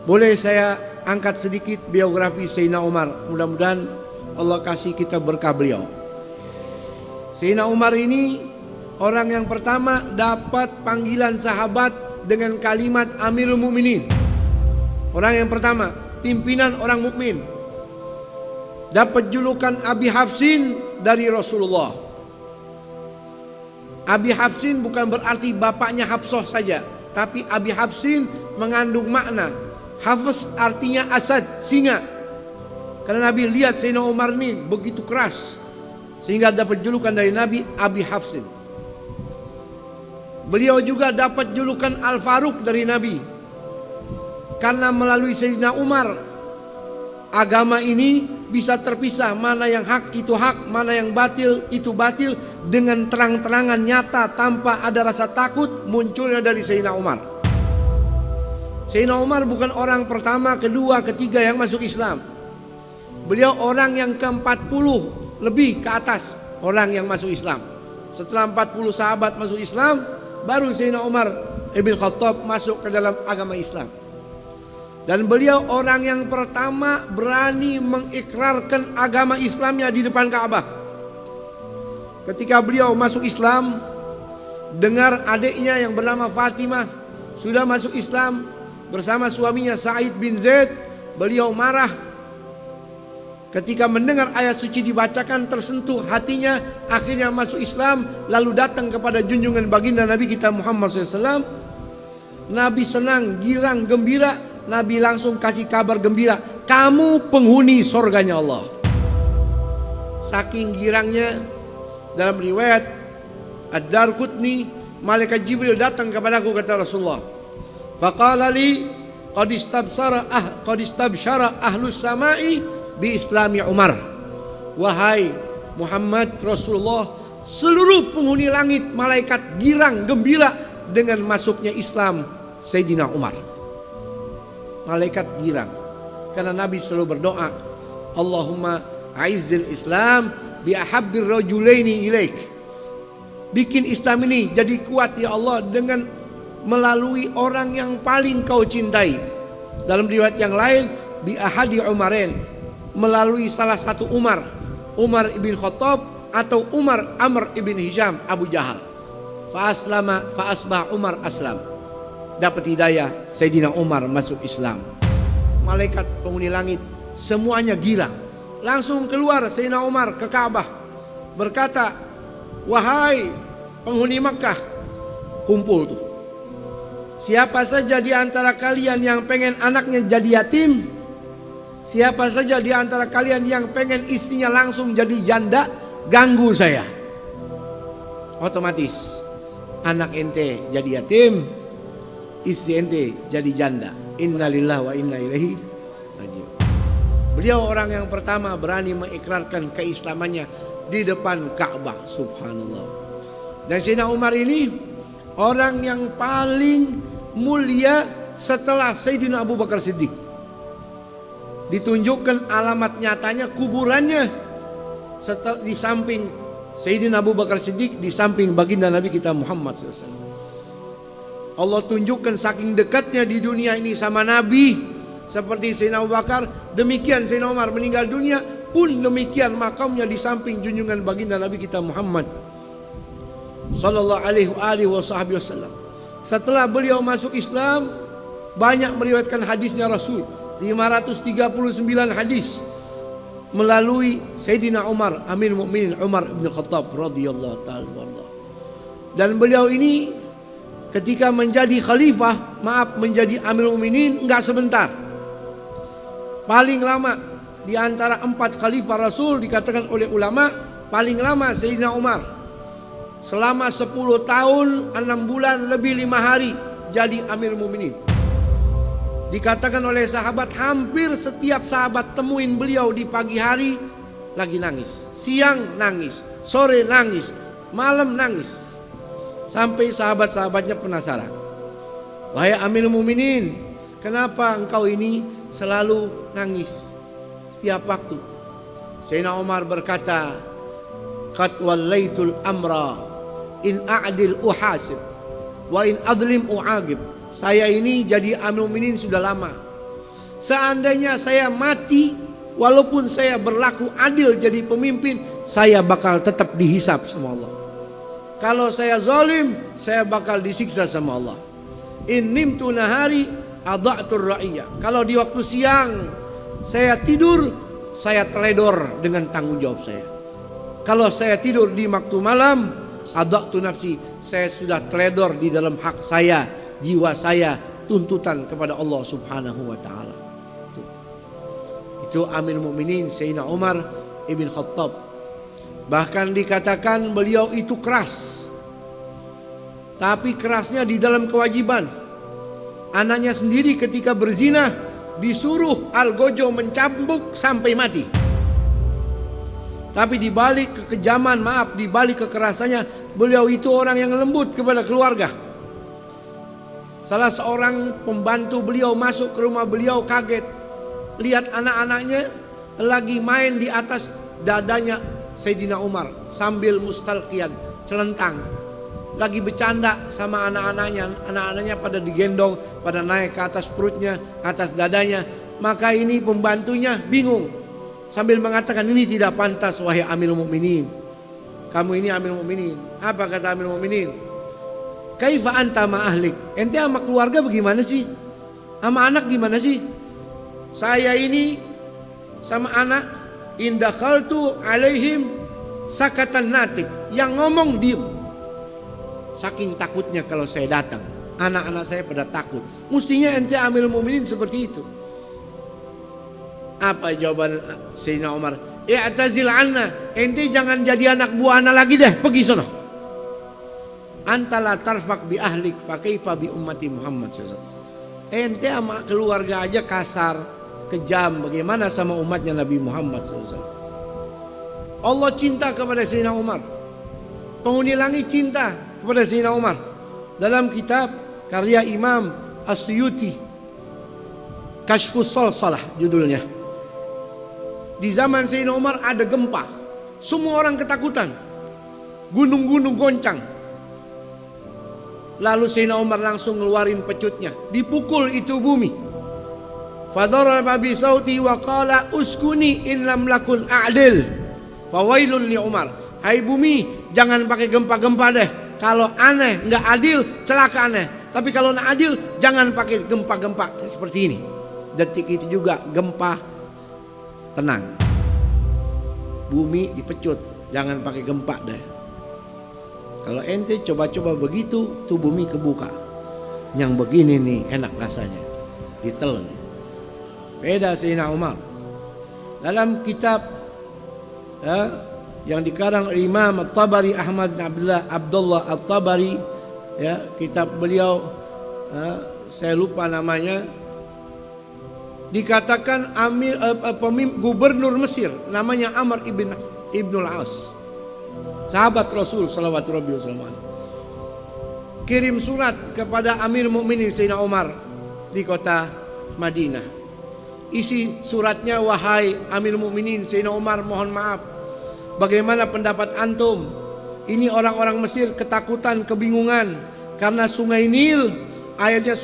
Boleh saya angkat sedikit biografi Sayyidina Umar. Mudah-mudahan Allah kasih kita berkah beliau. Sayyidina Umar ini orang yang pertama dapat panggilan sahabat dengan kalimat Amirul Mukminin. Orang yang pertama, pimpinan orang mukmin. Dapat julukan Abi Hafsin dari Rasulullah. Abi Hafsin bukan berarti bapaknya Hafsah saja, tapi Abi Hafsin mengandung makna. Hafs artinya asad, singa. Karena Nabi lihat Sayyidina Umar ini begitu keras, sehingga dapat julukan dari Nabi Abi Hafsin. Beliau juga dapat julukan Al-Faruq dari Nabi. Karena melalui Sayyidina Umar, agama ini bisa terpisah, mana yang hak itu hak, mana yang batil itu batil, dengan terang-terangan nyata tanpa ada rasa takut munculnya dari Sayyidina Umar. Sayyidina Umar bukan orang pertama, kedua, ketiga yang masuk Islam. Beliau orang yang ke-40 lebih ke atas orang yang masuk Islam. Setelah 40 sahabat masuk Islam, baru Sayyidina Umar Ibn Khattab masuk ke dalam agama Islam. Dan beliau orang yang pertama berani mengikrarkan agama Islamnya di depan Ka'bah. Ketika beliau masuk Islam, dengar adiknya yang bernama Fatimah sudah masuk Islam bersama suaminya Sa'id bin Zaid, beliau marah. Ketika mendengar ayat suci dibacakan, tersentuh hatinya, akhirnya masuk Islam, lalu datang kepada junjungan baginda Nabi kita Muhammad SAW. Nabi senang, girang, gembira. Nabi langsung kasih kabar gembira, kamu penghuni surganya Allah. Saking girangnya, dalam riwayat Ad-Darqutni, malaikat Jibril datang kepadaku, kata Rasulullah. Faqala li qad istabsyara ahlus samai bi islami Umar. Wahai Muhammad Rasulullah, seluruh penghuni langit malaikat girang gembira dengan masuknya Islam Sayyidina Umar. Malaikat girang karena Nabi selalu berdoa, Allahumma aizzil Islam bi ahabbir rajulaini ilaik. Bikin Islam ini jadi kuat ya Allah dengan melalui orang yang paling kau cintai. Dalam riwayat yang lain, bi ahadi Umarain, melalui salah satu Umar, Umar ibn Khattab atau Umar Amr ibn Hisham Abu Jahal. Fa asbah Umar aslam. Dapat hidayah, Sayyidina Umar masuk Islam. Malaikat penghuni langit semuanya girang. Langsung keluar Sayyidina Umar ke Ka'bah, berkata, wahai penghuni Makkah, kumpul tuh. Siapa saja di antara kalian yang pengen anaknya jadi yatim, siapa saja di antara kalian yang pengen istrinya langsung jadi janda, ganggu saya. Otomatis anak ente jadi yatim, istri ente jadi janda. Innalillahi wa inna ilaihi raji'un. Beliau orang yang pertama berani mengikrarkan keislamannya di depan Ka'bah. Subhanallah. Dan Sayyidina Umar ini orang yang paling mulia setelah Sayyidina Abu Bakar Siddiq. Ditunjukkan alamat nyatanya kuburannya di samping Sayyidina Abu Bakar Siddiq, di samping baginda Nabi kita Muhammad SAW. Allah tunjukkan saking dekatnya di dunia ini sama Nabi, seperti Sayyidina Abu Bakar, demikian Sayyidina Umar meninggal dunia pun demikian makamnya di samping junjungan baginda Nabi kita Muhammad sallallahu alaihi wasallam. Setelah beliau masuk Islam, banyak meriwayatkan hadisnya Rasul, 539 hadis melalui Sayyidina Umar, Amirul Mukminin Umar bin Khattab radhiyallahu ta'ala anhu. Dan beliau ini ketika menjadi khalifah, menjadi Amirul Mukminin enggak sebentar. Paling lama di antara 4 khalifah Rasul dikatakan oleh ulama, paling lama Sayyidina Umar. Selama 10 tahun 6 bulan lebih 5 hari jadi Amirul Mukminin. Dikatakan oleh sahabat, hampir setiap sahabat temuin beliau di pagi hari lagi nangis, siang nangis, sore nangis, malam nangis. Sampai sahabat-sahabatnya penasaran, wahai Amirul Mukminin, kenapa engkau ini selalu nangis setiap waktu? Sayyidina Umar berkata, qad wallaitul amra in a'dil uhasib wa in adlim u'agib. Saya ini jadi Amirul Mukminin sudah lama. Seandainya saya mati, walaupun saya berlaku adil jadi pemimpin, saya bakal tetap dihisap sama Allah. Kalau saya zalim, saya bakal disiksa sama Allah. In nimtu nahari adha'tur ra'iyah. Kalau di waktu siang saya tidur, saya teledor dengan tanggung jawab saya. Kalau saya tidur di waktu malam, adha'tu nafsi, saya sudah teledor di dalam hak saya, jiwa saya, tuntutan kepada Allah Subhanahu wa taala. Itu Amirul Mukminin Sayyidina Umar ibn Khattab. Bahkan dikatakan beliau itu keras. Tapi kerasnya di dalam kewajiban. Anaknya sendiri ketika berzina disuruh Algojo mencambuk sampai mati. Tapi di balik kekejaman, di balik kekerasannya, beliau itu orang yang lembut kepada keluarga. Salah seorang pembantu beliau masuk ke rumah beliau kaget. Lihat anak-anaknya lagi main di atas dadanya Sayyidina Umar sambil mustalqiyan, celentang. Lagi bercanda sama anak-anaknya. Anak-anaknya pada digendong, pada naik ke atas perutnya, atas dadanya. Maka ini pembantunya bingung, sambil mengatakan, ini tidak pantas wahai Amirul Mukminin. Kamu ini Amirul Mukminin. Apa kata Amirul Mukminin? Kaifa anta ma ahlik? Ente sama keluarga bagaimana sih? Sama anak gimana sih? Saya ini sama anak indakhaltu alaihim sakatan natik. Yang ngomong diem. Saking takutnya kalau saya datang, anak-anak saya pada takut. Mestinya ente Amirul Mukminin seperti itu. Apa jawaban Sayyidina Umar? I'tazil anna, ente jangan jadi anak buah anak lagi deh, pergi sono. Antala tarfak bi ahlik fa kaifa bi ummati Muhammad sallallahu. Ente sama keluarga aja kasar, kejam, bagaimana sama umatnya Nabi Muhammad sallallahu. Allah cinta kepada Sayyidina Umar. Penghuni langit cinta kepada Sayyidina Umar. Dalam kitab karya Imam As-Suyuti, Kashfus Salsalah judulnya. Di zaman Sayyidina Umar ada gempa. Semua orang ketakutan. Gunung-gunung goncang. Lalu Sayyidina Umar langsung ngeluarin pecutnya. Dipukul itu bumi. Fadaraba bi sauti wa qala uskuni in lam lakun a'dil. Fawailun li Umar. Hai bumi, jangan pakai gempa-gempa deh. Kalau aneh, nggak adil, celaka aneh. Tapi kalau nggak adil, jangan pakai gempa-gempa seperti ini. Detik itu juga gempa, tenang. Bumi dipecut, jangan pakai gempa deh. Kalau ente coba-coba begitu, tuh bumi kebuka. Yang begini nih enak rasanya, ditelen. Beda Sayyidina Umar. Dalam kitab yang dikarang Imam At-Tabari Ahmad bin Abdullah At-Tabari, kitab beliau saya lupa namanya, dikatakan gubernur Mesir namanya Amr ibnul As, sahabat Rasul sallallahu alaihi wasallam, kirim surat kepada Amir Mukminin Sayyidina Umar di kota Madinah. Isi suratnya, wahai Amir Mukminin Sayyidina Umar, mohon maaf, bagaimana pendapat antum? Ini orang-orang Mesir ketakutan, kebingungan karena Sungai Nil airnya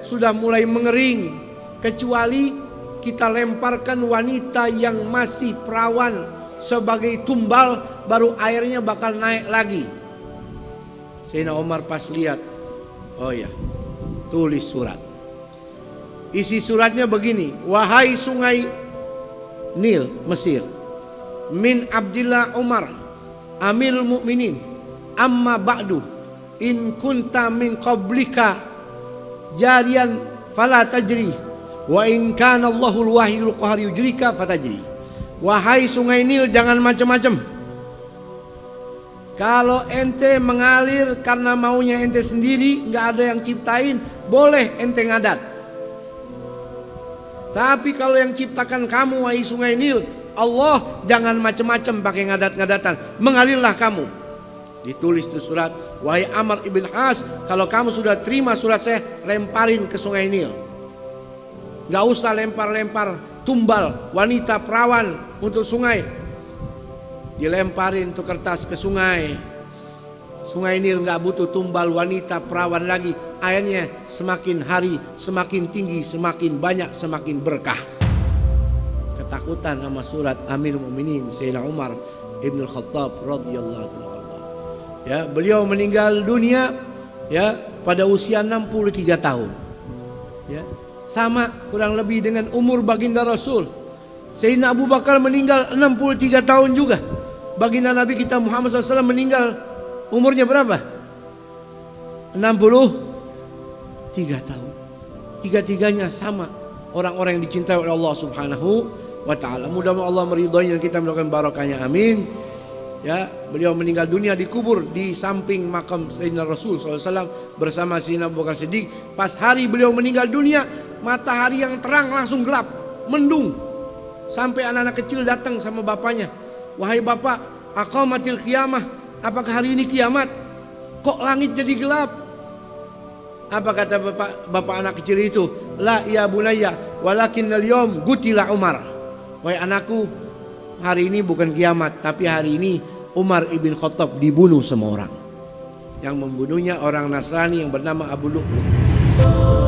sudah mulai mengering, kecuali kita lemparkan wanita yang masih perawan sebagai tumbal, baru airnya bakal naik lagi. Sayyidina Umar pas lihat, oh ya, tulis surat. Isi suratnya begini, wahai Sungai Nil Mesir, min Abdillah Umar Amirul Mukminin, amma ba'du, in kunta min qablika jarian fala tajri, wa in kana Allahul wahidul qahar yujrika fatajri. Wahai Sungai Nil, jangan macam-macam. Kalau ente mengalir karena maunya ente sendiri, nggak ada yang ciptain, boleh ente ngadat. Tapi kalau yang ciptakan kamu, wahai Sungai Nil, Allah, jangan macam-macam pakai ngadat-ngadatan, mengalirlah kamu. Ditulis tuh surat, wahai Amr ibn As, kalau kamu sudah terima surat saya, lemparin ke Sungai Nil. Gak usah lempar-lempar tumbal wanita perawan untuk sungai. Dilemparin tuh kertas ke sungai. Sungai Nil gak butuh tumbal wanita perawan lagi, ayatnya semakin hari semakin tinggi, semakin banyak, semakin berkah. Ketakutan sama surat Amirul Mukminin Sayyidina Umar Ibn Khattab radhiyallahu anhu. Ya, beliau meninggal dunia ya pada usia 63 tahun. Ya, sama kurang lebih dengan umur baginda Rasul. Sayyidina Abu Bakar meninggal 63 tahun juga. Baginda Nabi kita Muhammad SAW meninggal umurnya berapa? 63 tahun. Tiga-tiganya sama orang-orang yang dicintai oleh Allah Subhanahu wa ta'ala. Mudah-mudahan Allah meridhai dan kita melakukan barakahnya, amin. Ya, beliau meninggal dunia dikubur di samping makam Sayyidina Rasul SAW bersama Sayyidina Abu Bakar Siddiq. Pas hari beliau meninggal dunia, matahari yang terang langsung gelap, mendung. Sampai anak-anak kecil datang sama bapaknya, wahai bapak, aqamatil qiyamah, apakah hari ini kiamat? Kok langit jadi gelap? Apa kata bapak anak kecil itu? La ya bunayya, walakinnal yawm gutila Umar. Wahai anakku, hari ini bukan kiamat, tapi hari ini Umar ibn Khattab dibunuh sama orang. Yang membunuhnya orang Nasrani yang bernama Abu Lu'lu'.